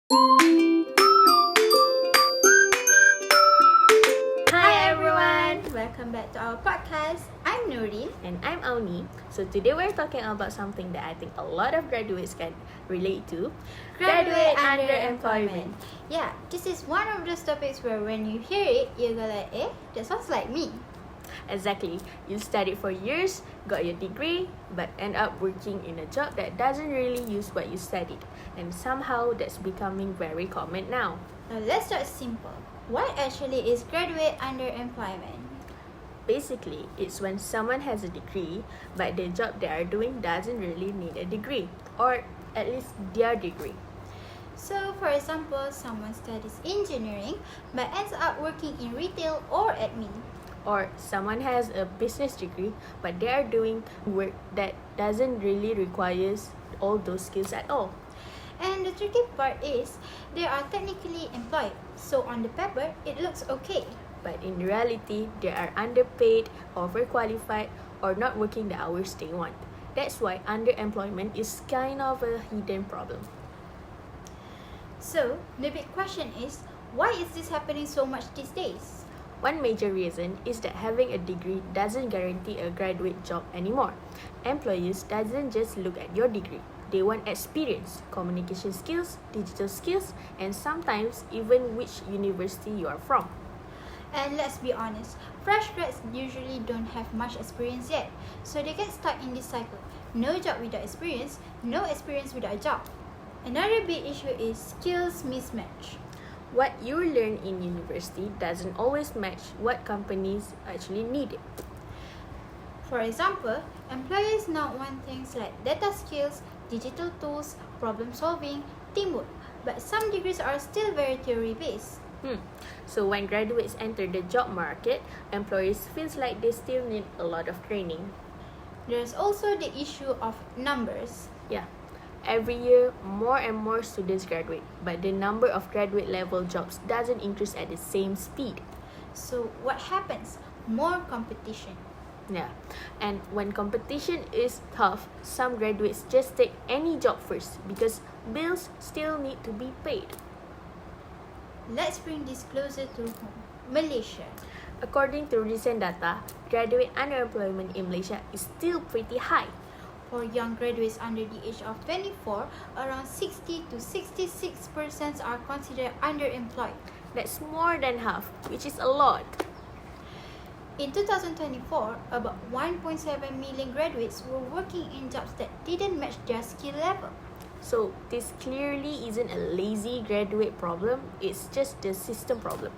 Hi everyone! Welcome back to our podcast. I'm Nurin. And I'm Auni. So today we're talking about something that I think a lot of graduates can relate to. Graduate underemployment. Yeah, this is one of those topics where when you hear it, you go like, that sounds like me. Exactly. You studied for years, got your degree, but end up working in a job that doesn't really use what you studied. And somehow that's becoming very common now. Now let's start simple. What actually is graduate underemployment? Basically, it's when someone has a degree, but the job they are doing doesn't really need a degree, or at least their degree. So, for example, someone studies engineering but ends up working in retail or admin. Or someone has a business degree, but they are doing work that doesn't really requires all those skills at all. And the tricky part is, they are technically employed, so on the paper, it looks okay. But in reality, they are underpaid, overqualified, or not working the hours they want. That's why underemployment is kind of a hidden problem. So, the big question is, why is this happening so much these days? One major reason is that having a degree doesn't guarantee a graduate job anymore. Employers doesn't just look at your degree. They want experience, communication skills, digital skills, and sometimes even which university you are from. And let's be honest, fresh grads usually don't have much experience yet, so they get stuck in this cycle. No job without experience, no experience without a job. Another big issue is skills mismatch. What you learn in university doesn't always match what companies actually need. For example, employers now want things like data skills, digital tools, problem solving, teamwork, but some degrees are still very theory-based. So when graduates enter the job market, employers feels like they still need a lot of training. There's also the issue of numbers. Yeah. Every year, more and more students graduate, but the number of graduate level jobs doesn't increase at the same speed. So what happens? More competition. Yeah. And when competition is tough, some graduates just take any job first because bills still need to be paid. Let's bring this closer to home. Malaysia. According to recent data, graduate underemployment in Malaysia is still pretty high. For young graduates under the age of 24, around 60 to 66% are considered underemployed. That's more than half, which is a lot. In 2024, about 1.7 million graduates were working in jobs that didn't match their skill level. So this clearly isn't a lazy graduate problem, it's just the system problem.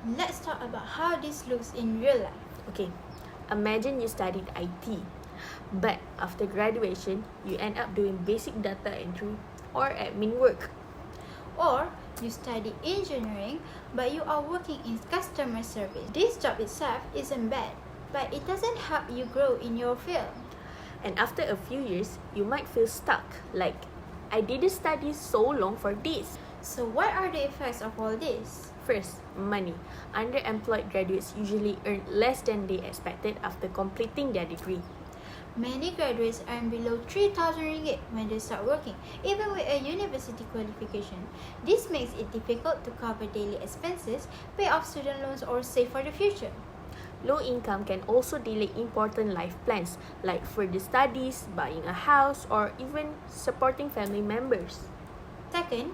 Let's talk about how this looks in real life. Okay, imagine you studied IT, but after graduation, you end up doing basic data entry or admin work. Or you study engineering, but you are working in customer service. This job itself isn't bad, but it doesn't help you grow in your field. And after a few years, you might feel stuck, like, I didn't study so long for this. So what are the effects of all this? First, money. Underemployed graduates usually earn less than they expected after completing their degree. Many graduates earn below 3,000 ringgit when they start working, even with a university qualification. This makes it difficult to cover daily expenses, pay off student loans, or save for the future. Low income can also delay important life plans like further studies, buying a house, or even supporting family members. Second,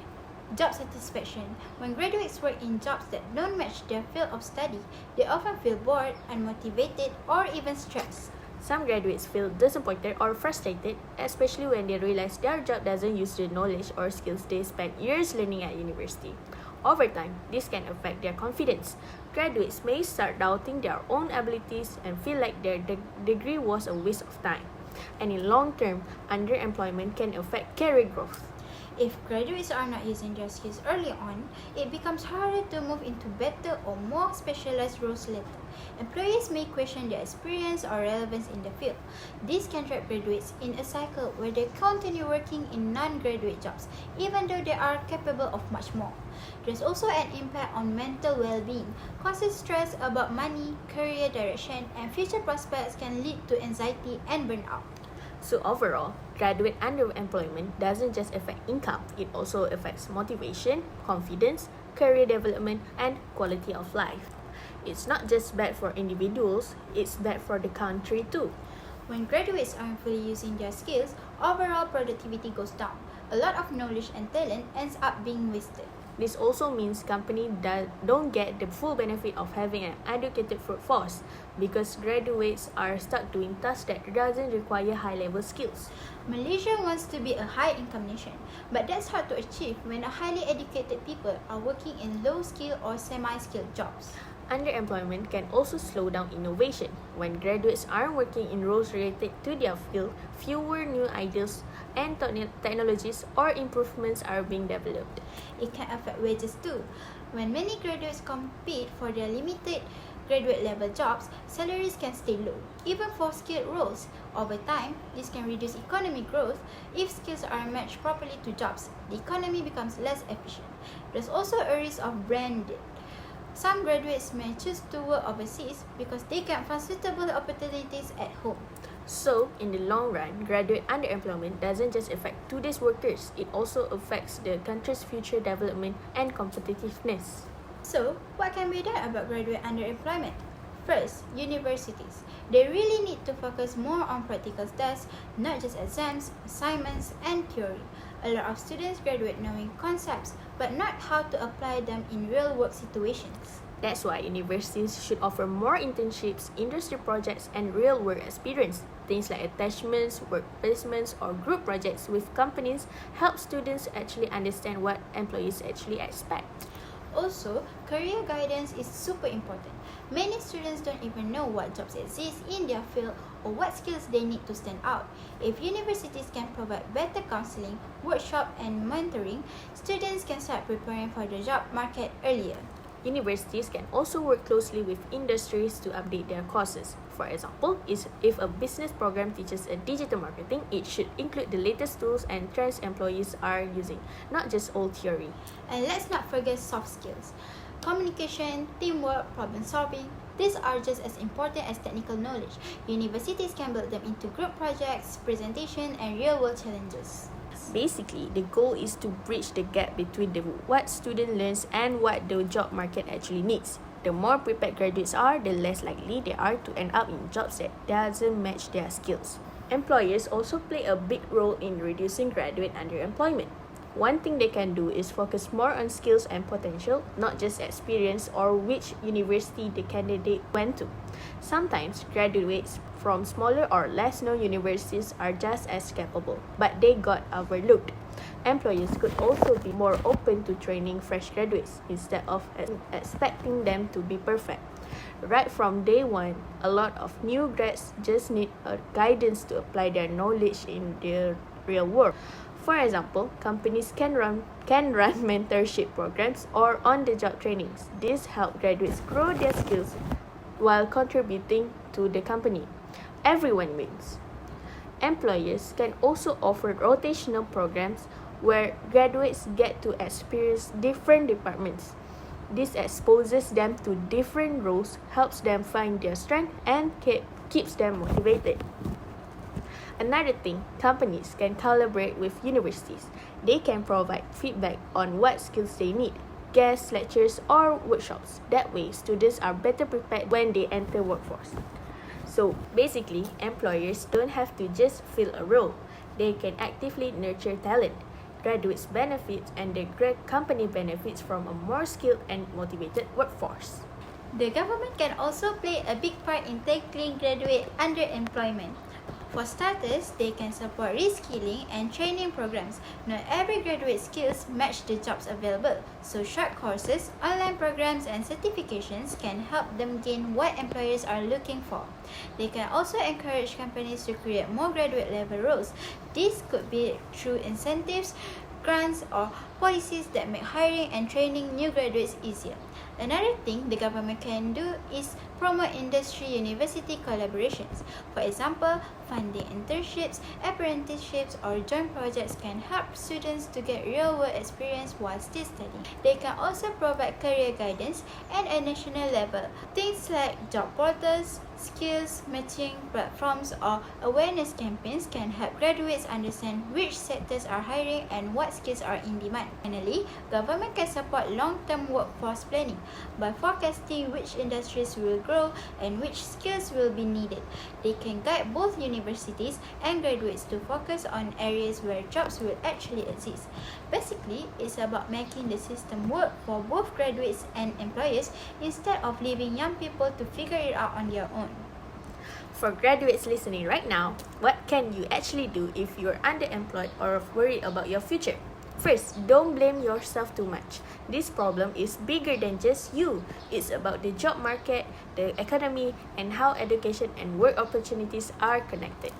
job satisfaction. When graduates work in jobs that don't match their field of study, they often feel bored, unmotivated, or even stressed. Some graduates feel disappointed or frustrated, especially when they realize their job doesn't use the knowledge or skills they spent years learning at university. Over time, this can affect their confidence. Graduates may start doubting their own abilities and feel like their degree was a waste of time. And in long term, underemployment can affect career growth. If graduates are not using their skills early on, it becomes harder to move into better or more specialized roles later. Employers may question their experience or relevance in the field. This can trap graduates in a cycle where they continue working in non-graduate jobs, even though they are capable of much more. There's also an impact on mental well-being. Constant stress about money, career direction, and future prospects can lead to anxiety and burnout. So overall, graduate underemployment doesn't just affect income, it also affects motivation, confidence, career development, and quality of life. It's not just bad for individuals, it's bad for the country too. When graduates aren't fully using their skills, overall productivity goes down. A lot of knowledge and talent ends up being wasted. This also means companies don't get the full benefit of having an educated workforce because graduates are stuck doing tasks that doesn't require high-level skills. Malaysia wants to be a high-income nation, but that's hard to achieve when highly educated people are working in low-skill or semi-skilled jobs. Underemployment can also slow down innovation. When graduates aren't working in roles related to their field, fewer new ideas and technologies or improvements are being developed. It can affect wages too. When many graduates compete for their limited graduate level jobs, salaries can stay low, even for skilled roles. Over time, this can reduce economic growth. If skills are matched properly to jobs, the economy becomes less efficient. There's also a risk of brand dead. Some graduates may choose to work overseas because they can't find suitable opportunities at home. So, in the long run, graduate underemployment doesn't just affect today's workers, it also affects the country's future development and competitiveness. So, what can be done about graduate underemployment? First, universities. They really need to focus more on practical tests, not just exams, assignments, and theory. A lot of students graduate knowing concepts, but not how to apply them in real-work situations. That's why universities should offer more internships, industry projects, and real-work experience. Things like attachments, work placements, or group projects with companies help students actually understand what employees actually expect. Also, career guidance is super important. Many students don't even know what jobs exist in their field or what skills they need to stand out. If universities can provide better counseling, workshop, and mentoring, students can start preparing for the job market earlier. Universities can also work closely with industries to update their courses. For example, if a business program teaches a digital marketing, it should include the latest tools and trends employees are using, not just old theory. And let's not forget soft skills. Communication, teamwork, problem solving, these are just as important as technical knowledge. Universities can build them into group projects, presentation, and real-world challenges. Basically, the goal is to bridge the gap between what student learns and what the job market actually needs. The more prepared graduates are, the less likely they are to end up in jobs that doesn't match their skills. Employers also play a big role in reducing graduate underemployment. One thing they can do is focus more on skills and potential, not just experience or which university the candidate went to. Sometimes graduates from smaller or less known universities are just as capable, but they got overlooked. Employers could also be more open to training fresh graduates instead of expecting them to be perfect. Right from day one, a lot of new grads just need guidance to apply their knowledge in the real world. For example, companies can run mentorship programs or on-the-job trainings. This helps graduates grow their skills while contributing to the company. Everyone wins. Employers can also offer rotational programs where graduates get to experience different departments. This exposes them to different roles, helps them find their strength, and keeps them motivated. Another thing, companies can collaborate with universities. They can provide feedback on what skills they need, guest lectures, or workshops. That way, students are better prepared when they enter workforce. So basically, employers don't have to just fill a role. They can actively nurture talent. Graduates benefit and the company benefits from a more skilled and motivated workforce. The government can also play a big part in tackling graduate underemployment. For starters, they can support reskilling and training programs. Not every graduate skills match the jobs available, so short courses, online programs, and certifications can help them gain what employers are looking for. They can also encourage companies to create more graduate level roles. This could be through incentives, grants, or policies that make hiring and training new graduates easier. Another thing the government can do is promote industry-university collaborations. For example, funding internships, apprenticeships, or joint projects can help students to get real-world experience while still studying. They can also provide career guidance at a national level. Things like job portals, skills matching platforms, or awareness campaigns can help graduates understand which sectors are hiring and what skills are in demand. Finally, government can support long-term workforce planning by forecasting which industries will grow and which skills will be needed. They can guide both universities and graduates to focus on areas where jobs will actually exist. Basically, it's about making the system work for both graduates and employers instead of leaving young people to figure it out on their own. For graduates listening right now, what can you actually do if you're underemployed or worried about your future? First, don't blame yourself too much. This problem is bigger than just you. It's about the job market, the economy, and how education and work opportunities are connected.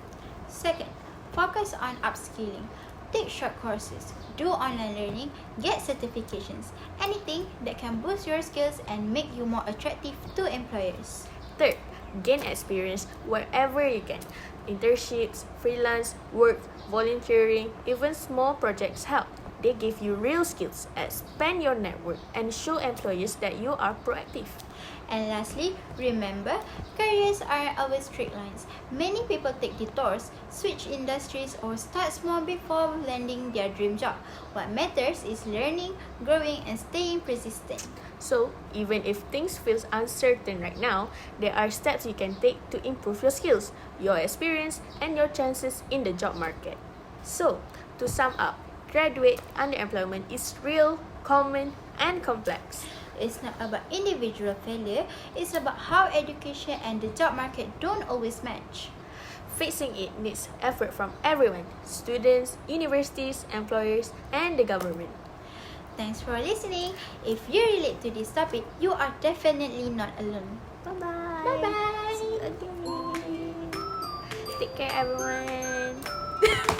Second, focus on upskilling. Take short courses, do online learning, get certifications, anything that can boost your skills and make you more attractive to employers. Third, gain experience wherever you can. Internships, freelance, work, volunteering, even small projects help. They give you real skills, expand your network, and show employers that you are proactive. And lastly, remember, careers aren't always straight lines. Many people take detours, switch industries, or start small before landing their dream job. What matters is learning, growing, and staying persistent. So, even if things feel uncertain right now, there are steps you can take to improve your skills, your experience, and your chances in the job market. So, to sum up, graduate underemployment is real, common, and complex. It's not about individual failure, it's about how education and the job market don't always match. Fixing it needs effort from everyone: students, universities, employers, and the government. Thanks for listening. If you relate to this topic, you are definitely not alone. Bye-bye. Bye-bye. See you again. Take care, everyone.